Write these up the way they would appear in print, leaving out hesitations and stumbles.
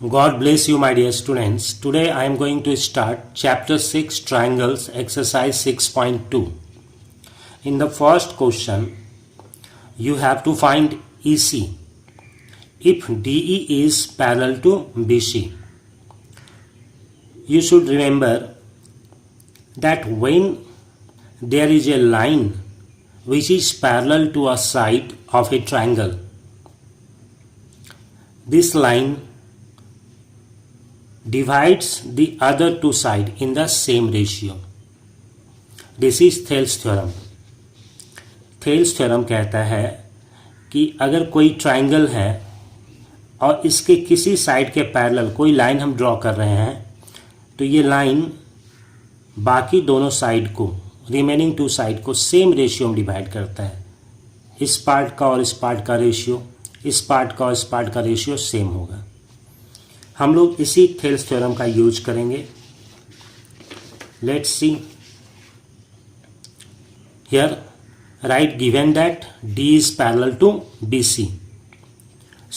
God bless you, my dear students. Today I am going to start chapter 6 triangles exercise 6.2. In the first question, you have to find EC if DE is parallel to BC. You should remember that when there is a line which is parallel to a side of a triangle, this line divides the other two sides in the same ratio. This is Thales theorem. Thales theorem कहता है कि अगर कोई triangle है और इसके किसी side के पैरेलल कोई लाइन हम ड्रॉ कर रहे हैं, तो ये लाइन बाकी दोनों साइड को, रिमेनिंग टू साइड को सेम रेशियो में डिवाइड करता है. इस पार्ट का और इस पार्ट का रेशियो, इस पार्ट का और इस पार्ट का रेशियो सेम होगा. हम लोग इसी थेल्स थ्योरम का यूज करेंगे. Let's see here. Right given that D is parallel to BC.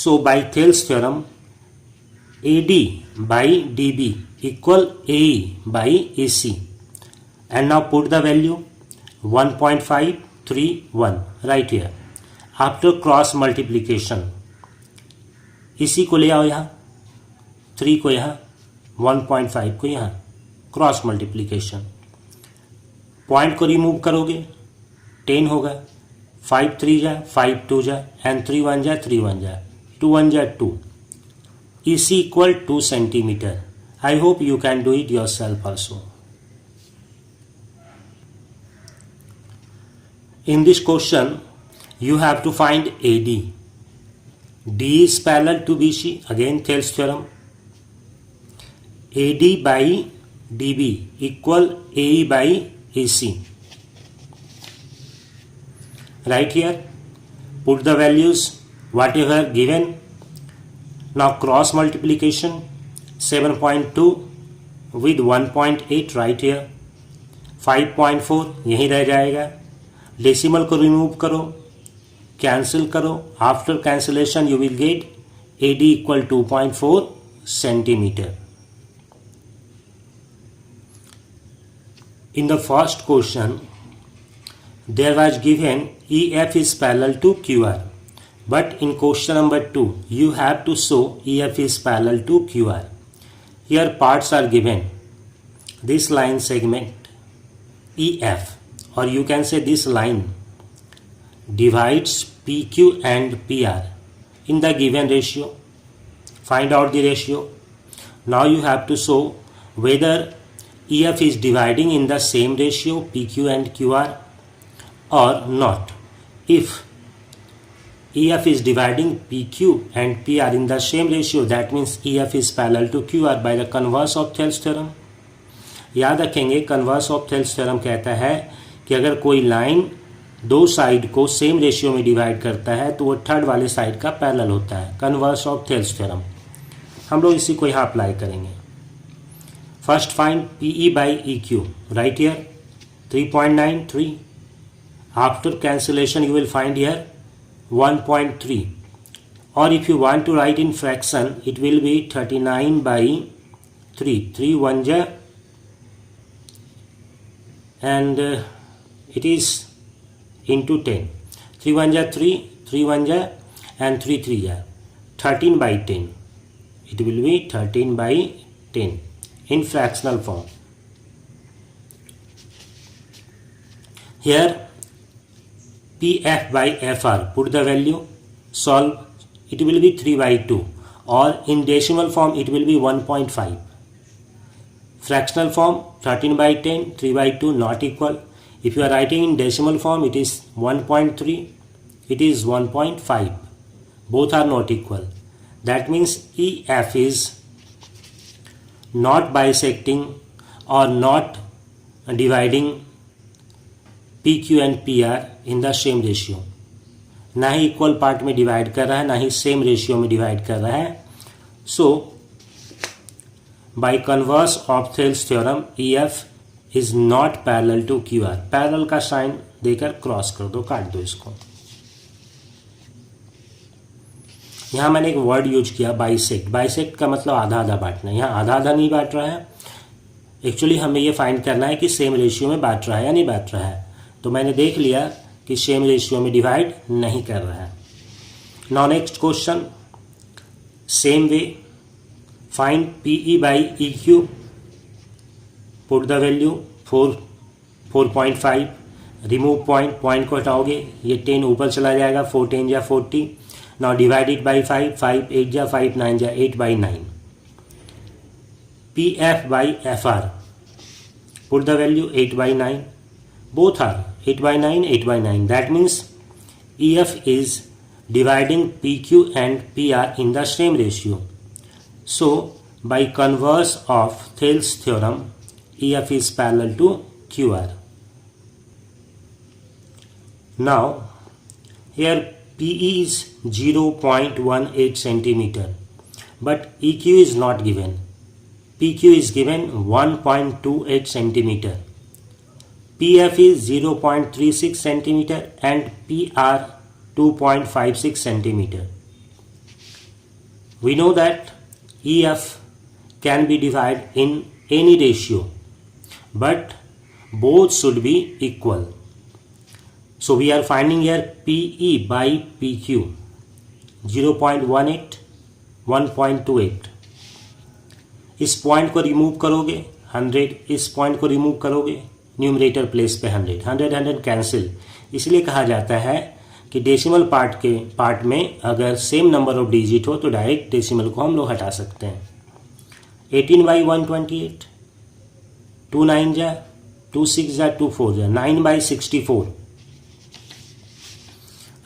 So by Thales theorem, AD by DB equal AE by AC. And now put the value 1.531 right here. After cross multiplication, इसी को ले आओ यहाँ, 3 को यहाँ, 1.5 को यहाँ, cross multiplication. Point को रिमूव करोगे 10 होगा. 5 3 जा, 5 2 जा, एंड 3 1 जा, 3 1 जा, 2 1 जा 2. इसी equal 2 centimetre. I hope you can do it your self also. In this question, you have to find AD. D is parallel to BC. Again, Thales theorem. AD by DB equal AE by AC. Right here, put the values whatever given. Now cross multiplication, 7.2 with 1.8 right here. 5.4 यहीं रह जाएगा. Decimal को remove करो, cancel करो. After cancellation you will get AD equal 2.4 centimetre. In the first question, there was given EF is parallel to QR. But in question number 2, you have to show EF is parallel to QR. Here parts are given. This line segment EF, or you can say this line divides PQ and PR in the given ratio. Find out the ratio. Now you have to show whether EF is dividing in the same ratio PQ and QR or not. If EF is dividing PQ and PR in the same ratio, that means EF is parallel to QR by the converse of Thales theorem. याद रखेंगे, converse of Thales theorem कहता है कि अगर कोई line दो side को same ratio में डिवाइड करता है तो वो थर्ड वाले साइड का पैरेलल होता है. Converse of Thales theorem. हम लोग इसी को यहाँ अप्लाई करेंगे. First find PE by EQ. Right here 3.93. After cancellation you will find here 1.3. और if you want to write in fraction it will be 39 by 3. 3 1 जा and it is into 10. 3 1 ja 3, 3 1 ja and 3 3 ja, 13 by 10. It will be 13 by 10 in fractional form. Here PF by FR, put the value, solve. It will be 3 by 2, or in decimal form it will be 1.5. Fractional form 13 by 10, 3 by 2 not equal. If you are writing in decimal form it is 1.3, it is 1.5. Both are not equal. That means EF is not bisecting or not dividing PQ and PR in the same ratio. ना ही equal part में divide कर रहा है, ना ही same ratio में divide कर रहा है. सो by converse of Thales theorem, EF is not parallel to QR. Parallel का साइन देकर क्रॉस कर दो, काट दो इसको. यहाँ मैंने एक वर्ड यूज किया बाइसेक्ट। बाइसेक्ट का मतलब आधा आधा बांटना। यहाँ आधा आधा नहीं बांट रहा है, एक्चुअली हमें ये फाइंड करना है कि सेम रेशियो में बांट रहा है या नहीं बांट रहा है। तो मैंने देख लिया कि सेम रेशियो में डिवाइड नहीं कर रहा है। Now next question, same way, find PE by EQ, put the value 4.5, remove point को हटाओगे, ये 10 ऊपर चला जाएगा, 4 10 जा 40। नाउ डिवाइड इट बाई 5, 5 8 जा 5 9 जा 8 by 9। PF by FR, put the value 8 by 9, both are 8 by 9, 8 by 9. That means EF is dividing PQ and PR in the same ratio. So, by converse of Thales theorem, EF is parallel to QR. Now, here PE is 0.18 centimeter, but EQ is not given. PQ is given 1.28 centimeter. PF is 0.36 centimeter and PR 2.56 centimeter. We know that EF can be divided in any ratio, but both should be equal. So we are finding here PE by PQ 0.18, 1.28. इस point को remove करोगे 100, इस point को remove करोगे numerator place पे 100 cancel. इसलिए कहा जाता है कि डेसिमल पार्ट में अगर सेम नंबर ऑफ डिजिट हो तो डायरेक्ट डेसिमल को हम लोग हटा सकते हैं। 18 बाई 128, 2 9 जा 2 6 जा 2 4 जा 9 by 64।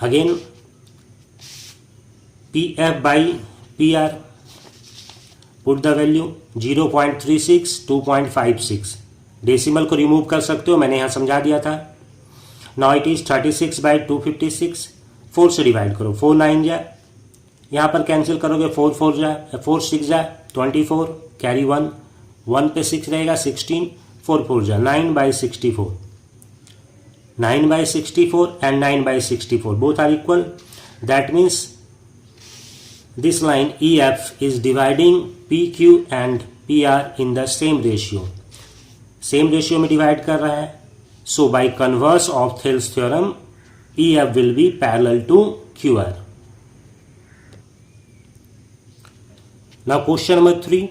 Again PF by PR, put the value 0.36, 2.56। Decimal को रिमूव कर सकते हो, मैंने यहाँ समझा दिया था। Now it is 36 by 256। 4 से डिवाइड करो, 4 9 जा, यहाँ पर कैंसिल करोगे 4 4 6 जा 24, कैरी 1 पे 6 रहेगा 16, 4 4 जा 9 by 64। 9 by 64 and 9 by 64 both are equal. That means this line EF is dividing PQ and PR in the same ratio. Same ratio में divide कर रहा है. So by converse of Thales theorem, EF will be parallel to QR. Now question number 3.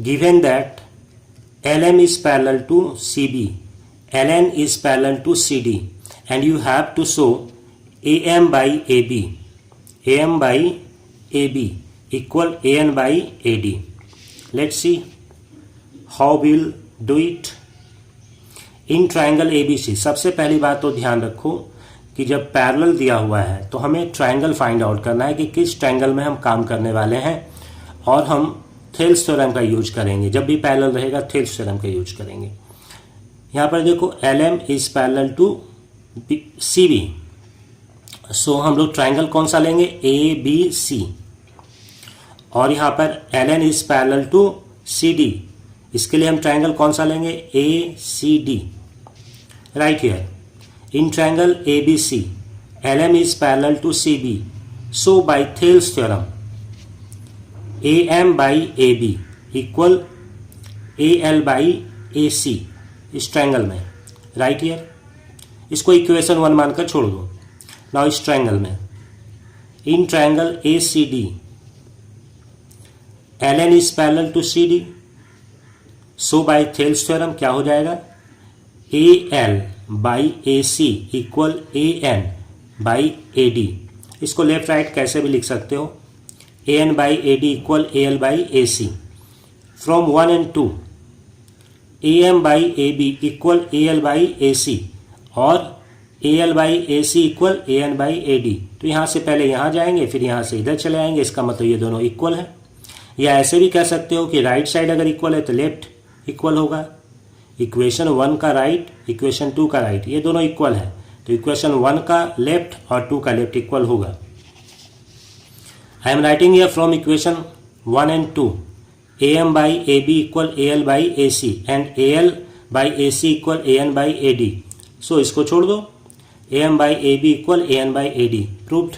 Given that LM is parallel to CB, LN is parallel to CD, and you have to show AM by AB. AM by AB equal AN by AD. Let's see how we'll do it. In triangle ABC, सबसे पहली बात तो ध्यान रखो कि जब parallel दिया हुआ है तो हमें ट्रायंगल फाइंड आउट करना है कि किस ट्रायंगल में हम काम करने वाले हैं, और हम थेल्स थ्योरम का यूज करेंगे। जब भी पैरेलल रहेगा थेल्स थ्योरम का यूज करेंगे। यहाँ पर देखो LM is parallel to CB, so हम लोग ट्रायंगल कौन सा लेंगे, ABC। और यहाँ पर LN is parallel to CD, इसके लिए हम ट्रायंगल कौन सा लेंगे, ACD। Right here in triangle ABC LM is parallel to CB, so by Thales theorem AM by AB equal AL by AC इस ट्रायंगल में। राइट हियर इसको equation 1 मानकर छोड़ दो। नाउ इस ट्रायंगल में in triangle ACD LN is parallel to CD, so by Thales theorem क्या हो जाएगा, AL by AC equal AN by AD। इसको लेफ्ट राइट कैसे भी लिख सकते हो, AN by AD equal AL by AC। From 1 and 2 AM by AB equal AL by AC और AL by AC equal AN by AD। तो यहाँ से पहले यहाँ जाएंगे फिर यहाँ से इधर चले आएंगे, इसका मतलब ये दोनों इक्वल है। या ऐसे भी कह सकते हो कि राइट साइड अगर इक्वल है तो लेफ्ट इक्वल होगा। इक्वेशन 1 का राइट, इक्वेशन 2 का राइट, ये दोनों इक्वल है, तो इक्वेशन 1 का लेफ्ट और 2 का लेफ्ट इक्वल होगा। I am writing here from equation 1 and 2 AM by AB equal AL by AC and AL by AC equal AN by AD। सो इसको छोड़ दो, AM by AB equal AN by AD proved.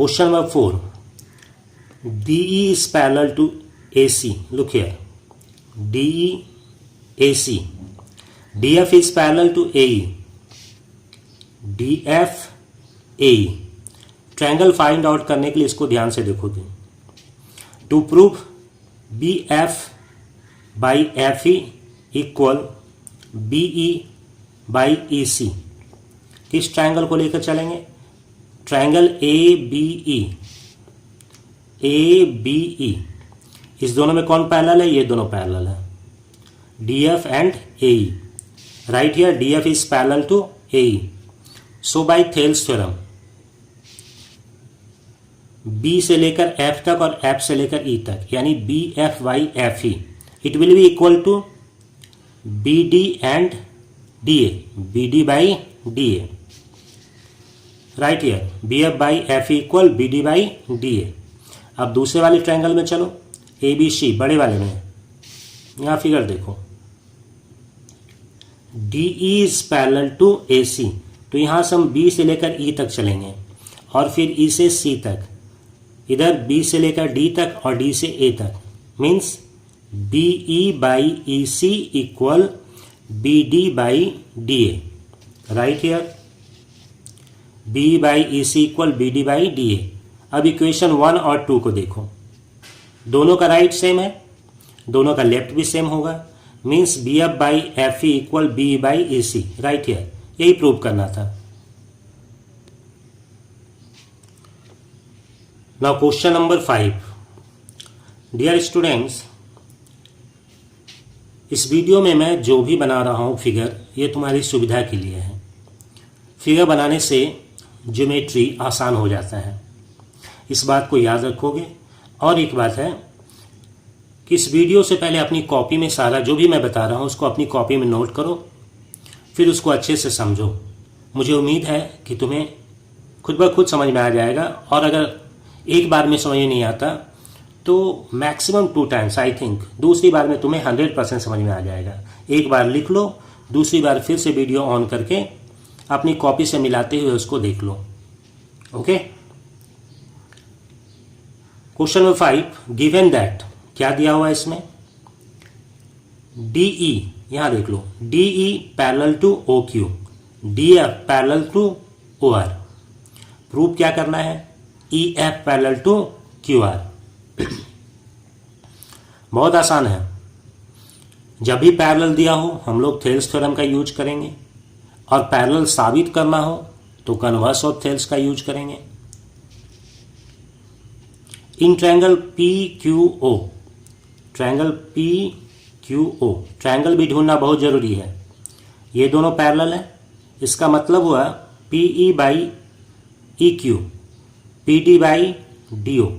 Question number 4. DE is parallel to AC. Look here. DE, AC. DF is parallel to AE. DF, AE. Triangle find out करने के लिए इसको ध्यान से देखो तुम. To prove BF by FE equal BE by EC. किस triangle को लेकर चलेंगे? Triangle ABE. ABE इस दोनों में कौन पैरेलल है? ये दोनों पैरेलल है. DF and AE. Right here DF is parallel to AE. So by Thales theorem B से लेकर F तक और F से लेकर E तक, यानी BF by FE, it will be equal to BD and DA. BD by DA. Right here BF by FE equal BD by DA. अब दूसरे वाले ट्रायंगल में चलो, ABC बड़े वाले में. यहाँ फिगर देखो, DE is parallel to AC. तो यहाँ से हम B से लेकर E तक चलेंगे और फिर E से C तक, इधर B से लेकर D तक और D से A तक. Means BE by EC equal BD by DA. Right here BE by EC equal BD by DA. अब इक्वेशन 1 और 2 को देखो, दोनों का राइट सेम है, दोनों का लेफ्ट भी सेम होगा. Means BF by FE equal BE by EC. Right here यही प्रूव करना था. Now question number 5. Dear students, इस वीडियो में मैं जो भी बना रहा हूँ फिगर, ये तुम्हारी सुविधा के लिए है. फिगर बनाने से ज्योमेट्री आसान हो जाता है, इस बात को याद रखोगे. और एक बात है कि इस वीडियो से पहले अपनी कॉपी में सारा जो भी मैं बता रहा हूँ उसको अपनी कॉपी में नोट करो, फिर उसको अच्छे से समझो. मुझे उम्मीद है कि तुम्हें खुद ब खुद समझ में आ जाएगा. और अगर एक बार में समझ में नहीं आता तो मैक्सिमम 2 टाइम्स, आई थिंक दूसरी बार में तुम्हें 100% समझ में आ जाएगा. एक बार लिख लो, दूसरी बार फिर से वीडियो ऑन करके अपनी कॉपी से मिलाते हुए उसको देख लो. Okay. Question number 5. Given that, क्या दिया हुआ है इसमें? DE, यहां देख लो, DE parallel to OQ, DF parallel to OR. Proof क्या करना है? EF parallel to QR. बहुत आसान है. जब भी पैरेलल दिया हो हम लोग थेल्स थ्योरम का यूज करेंगे, और पैरेलल साबित करना हो तो कन्वर्स ऑफ थेल्स का यूज करेंगे. In triangle PQO, triangle PQO, triangle भी ढूंढना बहुत जरूरी है. ये दोनों पैरेलल है, इसका मतलब हुआ PE by EQ, PD by DO.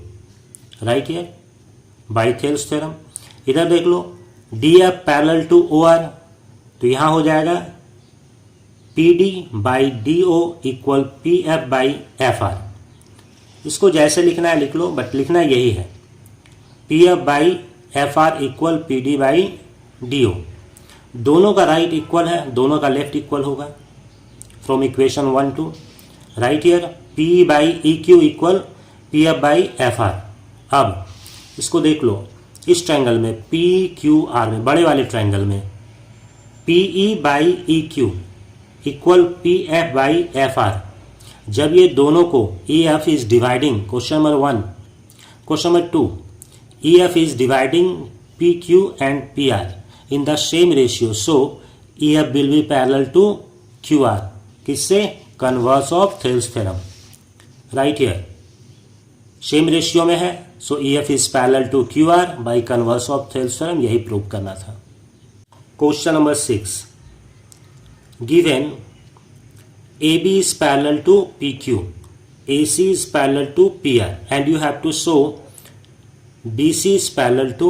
Right here by Thales theorem. इधर देख लो, DF पैरेलल टू OR, तो यहां हो जाएगा PD by DO equal PF by FR. इसको जैसे लिखना है लिख लो, बट लिखना यही है, PF by FR equal PD by DO. दोनों का राइट इक्वल है, दोनों का लेफ्ट इक्वल होगा. From equation 1 2. Right here PE by EQ equal PF by FR. अब इसको देख लो, इस ट्रायंगल में PQR में, बड़े वाले ट्रायंगल में PE by EQ equal PF by FR. जब ये दोनों को EF is dividing, question number 1. Question number 2, EF is dividing PQ and PR in the same ratio, so EF will be parallel to QR. किससे? Converse of Thales theorem. Right here same ratio में है, so EF is parallel to QR by converse of Thales theorem. यही prove करना था. Question number 6. Given AB is parallel to PQ, AC is parallel to PR, and you have to show BC is parallel to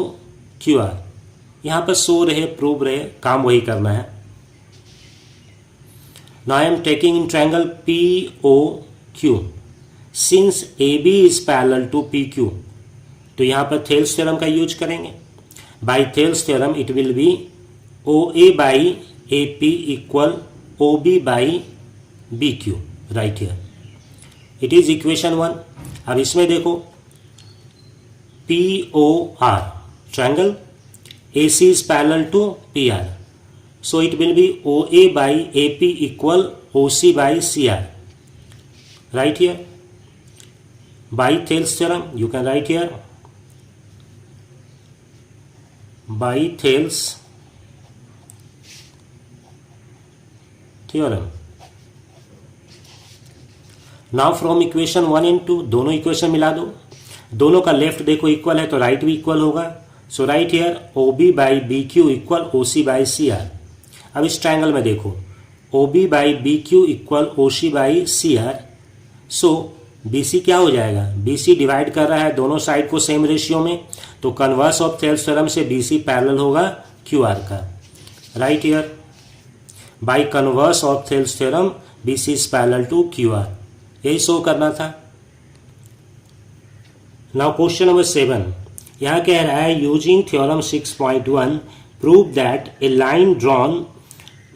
QR. यहाँ पर show रहे, prove रहे, काम वही करना है. Now I am taking in triangle POQ. Since AB is parallel to PQ, तो यहाँ पर थेल्स थ्योरम का यूज करेंगे. By Thales theorem it will be OA by AP equal OB by BQ. Right here it is equation 1. अब इसमें देखो POR triangle AC is parallel to PR, so it will be OA by AP equal OC by CR. Right here by Thales theorem you can write here by Thales theorem. Now from equation 1 and 2 दोनों equation मिला दो, दोनों का left देखो equal है तो right भी equal होगा. So right here OB by BQ equal OC by CR. अब इस ट्रायंगल में देखो OB by BQ equal OC by CR. So BC क्या हो जाएगा, BC डिवाइड कर रहा है दोनों साइड को सेम रेशियो में, तो कन्वर्स ऑफ थेल्स थ्योरम से BC पैरेलल होगा QR का. Right here by converse of Thales theorem BC is parallel to QR. यही शो करना था. नाउ क्वेश्चन नंबर 7 यहाँ कह रहा है using theorem 6.1 prove that a line drawn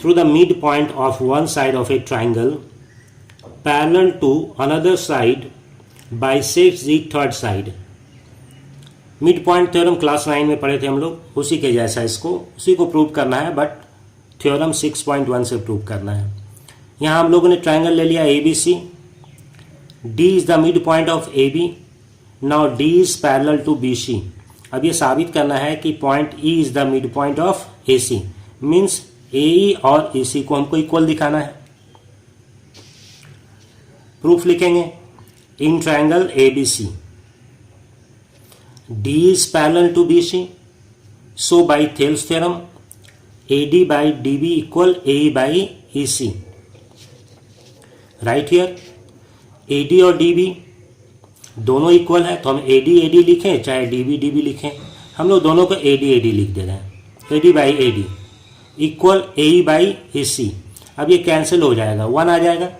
through the mid point of one side of a triangle parallel to another side bisects the third side. Mid point theorem class 9 में पढ़े थे हम लोग, उसी के जैसा इसको उसी को प्रूव करना है, बट थ्योरम 6.1 से प्रूव करना है. यहाँ हम लोगों ने ट्राइंगल ले लिया ABC. D is the midpoint of AB. Now D is parallel to BC. अब ये साबित करना है कि point E is the midpoint of AC. Means AE और AC को हमको इक्वल दिखाना है. प्रूफ लिखेंगे in triangle ABC D is parallel to BC. So by Thales theorem AD by DB equal AE by EC. Right here AD और DB दोनों equal है, तो हम AD लिखें चाहे DB लिखें, हम लोग दोनों को AD लिख दे रहे हैं. AD by AD equal AE by EC. अब ये कैंसिल हो जाएगा, 1 आ जाएगा.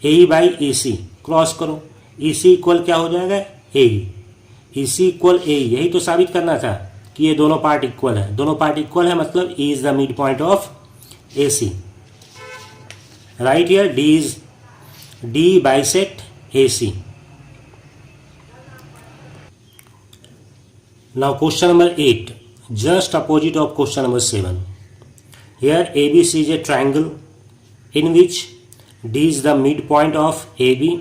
AE बाई EC क्रॉस करो, EC इक्वल क्या हो जाएगा AE. EC इक्वल AE, यही तो साबित करना था कि ये दोनों पार्ट इक्वल है. दोनों पार्ट इक्वल है मतलब E is the mid point of AC. Right here D bisect AC. Now question number 8, just opposite of question number 7. Here ABC is a triangle in which D is the midpoint of AB,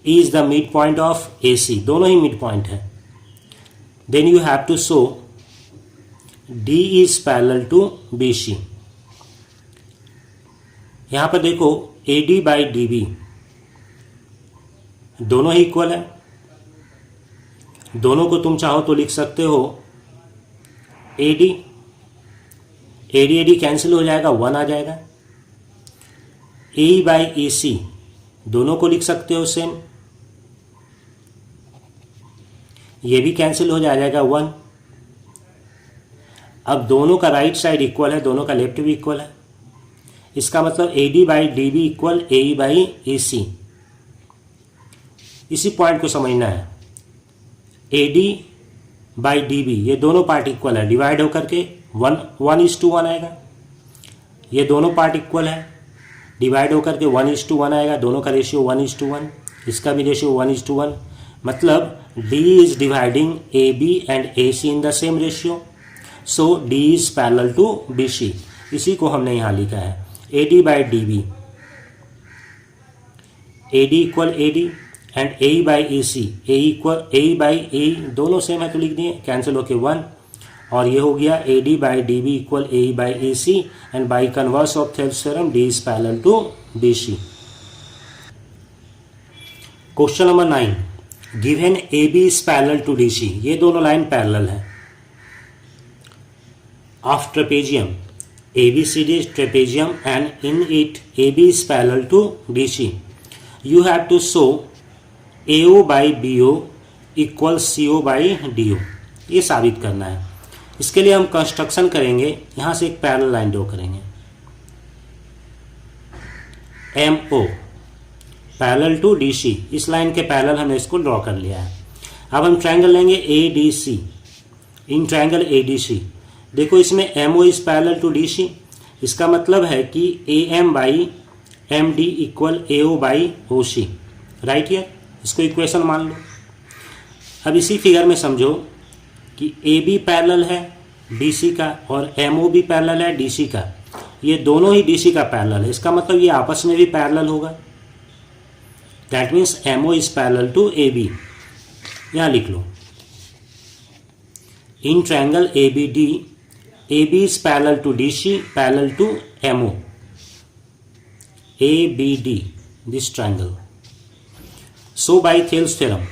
E is the midpoint of AC. दोनों ही midpoint है. Then you have to show D is parallel to BC. यहाँ पर देखो AD by DB दोनों ही equal है. दोनों को तुम चाहो तो लिख सकते हो AD कैंसिल हो जाएगा, 1 आ जाएगा. AE बाई EC दोनों को लिख सकते हो सेम, ये भी कैंसिल हो जाएगा 1. अब दोनों का राइट साइड इक्वल है, दोनों का लेफ्ट भी इक्वल है. इसका मतलब AD by DB equal AE by EC. इसी पॉइंट को समझना है. AD बाई DB ये दोनों पार्ट इक्वल है, डिवाइड होकर के 1:1 आएगा. ये दोनों पार्ट इक्वल है, डिवाइड होकर के 1:1 आएगा. दोनों का रेशियो 1:1, इसका भी रेशियो 1:1. मतलब D is dividing AB and AC in the same ratio. So D is parallel to BC. इसी को हमने यहाँ लिखा है AD by DB. AD equal AD and AE by EC. AE equal AE by AE दोनों same है तो लिख दिए, कैंसिल होके 1. और ये हो गया AD by DB equal AE by EC and by converse of Thales theorem D is parallel to BC. Question number 9, given AB is parallel to DC. ये दोनों लाइन पैरेलल है. Of trapezium ABCD is trapezium and in it AB is parallel to DC. You have to show AO by BO equals CO by DO. ये साबित करना है. इसके लिए हम कंस्ट्रक्शन करेंगे, यहाँ से एक पैरेलल लाइन ड्रॉ करेंगे. MO parallel to DC. इस लाइन के पैरेलल हमने इसको ड्रॉ कर लिया है. अब हम ट्रायंगल लेंगे ADC. इन ट्रायंगल ADC देखो इसमें MO is parallel to DC. इसका मतलब है कि AM by MD equal AO by OC. Right here इसको इक्वेशन मान लो। अब इसी फिगर में समझो कि ए बी पैरेलल है डी का और एम ओ भी पैरेलल है डी का। ये दोनों ही डी का पैरेलल है, इसका मतलब ये आपस में भी पैरेलल होगा। That means M O is parallel to A B. यहाँ लिख लो in triangle A B D, A B is parallel to D C parallel to M O. A B D this triangle. So by Thales theorem,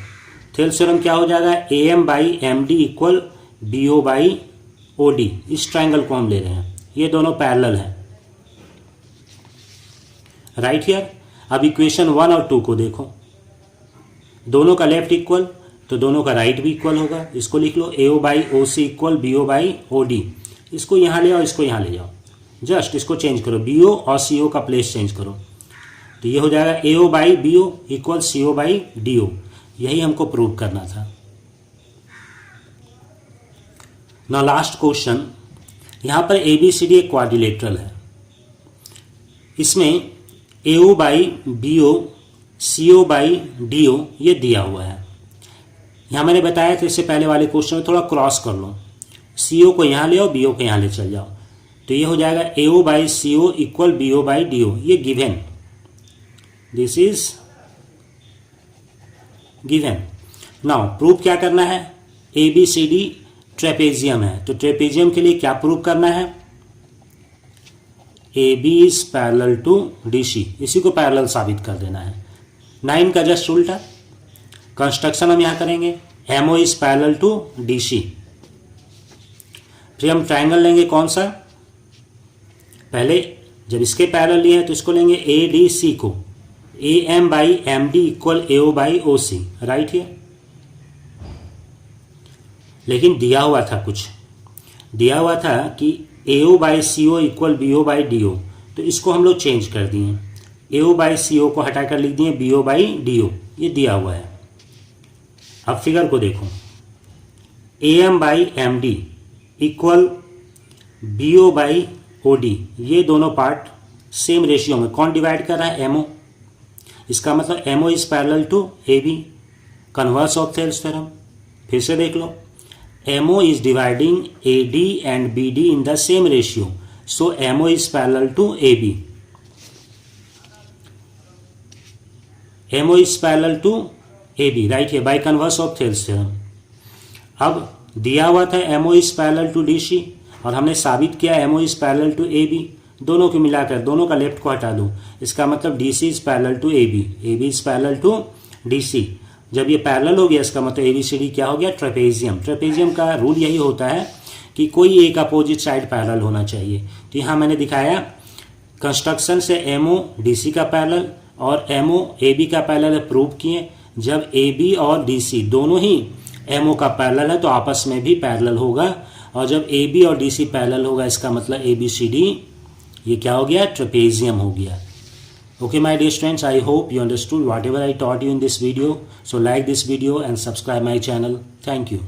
Thales theorem क्या हो जाएगा, A M by M D equal B O by O D. इस triangle को हम ले रहे हैं, ये दोनों पैरेलल हैं राइट हियर। अब इक्वेशन 1 और 2 को देखो, दोनों का लेफ्ट इक्वल तो दोनों का राइट भी इक्वल होगा। इसको लिख लो A O by O C equal B O by O D. इसको यहाँ ले आओ, इसको यहाँ ले जाओ, जस्ट इसको चेंज करो, बी ओ और सी ओ का प्लेस चेंज करो, तो ये हो जाएगा A O by B O equal C O by D O. यही हमको प्रूव करना था। नाउ लास्ट क्वेश्चन, यहाँ पर ए बी सी डी एक क्वाड्रिलेटरल है, इसमें A O by B O C O by D O ये दिया हुआ है। यहाँ मैंने बताया था इससे पहले वाले क्वेश्चन में, थोड़ा क्रॉस कर लो, सी ओ को यहाँ ले आओ, बी ओ को यहाँ ले चल जाओ, तो ये हो जाएगा A O by C O equal B O by D O. ये given, this is given. Now prove क्या करना है, A B C D trapezium है, तो ट्रेपेजियम के लिए क्या प्रूव करना है, A B is parallel to D C, इसी को पैरेलल साबित कर देना है। 9 का जस्ट उल्टा कंस्ट्रक्शन हम यहां करेंगे, M O is parallel to D C. फिर हम ट्रायंगल लेंगे कौन सा, पहले जब इसके पैरेलल लिए हैं तो इसको लेंगे ए डी सी को, A M by M D equal A O by O C right है। लेकिन दिया हुआ था कुछ, दिया हुआ था कि A O by C O equal B O by D O, तो इसको हम लोग चेंज कर दिए, ए ओ बाई सी ओ को हटाकर लिख दिए B O by D O, ये दिया हुआ है। अब फिगर को देखो, A M by M D equal B O by O D, ये दोनों पार्ट सेम रेशियो में, कौन डिवाइड कर रहा है, एम ओ। इसका मतलब M O is parallel to A B, converse of Thales theorem. फिर से देख लो, MO is dividing AD and BD in the same ratio, so MO is parallel to AB. MO is parallel to AB, right here by converse of Thales theorem. अब दिया हुआ था MO is parallel to DC और हमने साबित किया MO is parallel to AB, दोनों को मिलाकर दोनों का लेफ्ट को हटा दो, इसका मतलब DC is parallel to AB, AB is parallel to DC। जब ये पैरेलल हो गया इसका मतलब ABCD क्या हो गया, ट्रेपेजियम। ट्रेपेजियम का रूल यही होता है कि कोई एक अपोजिट साइड पैरेलल होना चाहिए। तो यहाँ मैंने दिखाया कंस्ट्रक्शन से MO DC का पैरेलल और MO AB का पैरेलल प्रूव किए। जब AB और DC दोनों ही MO का पैरेलल है तो आपस में भी पैरेलल होगा, और जब AB और DC पैरेलल होगा इसका मतलब ABCD ये क्या हो गया, ट्रेपेजियम हो गया। Okay my dear students, I hope you understood whatever I taught you in this video. So like this video and subscribe my channel. Thank you.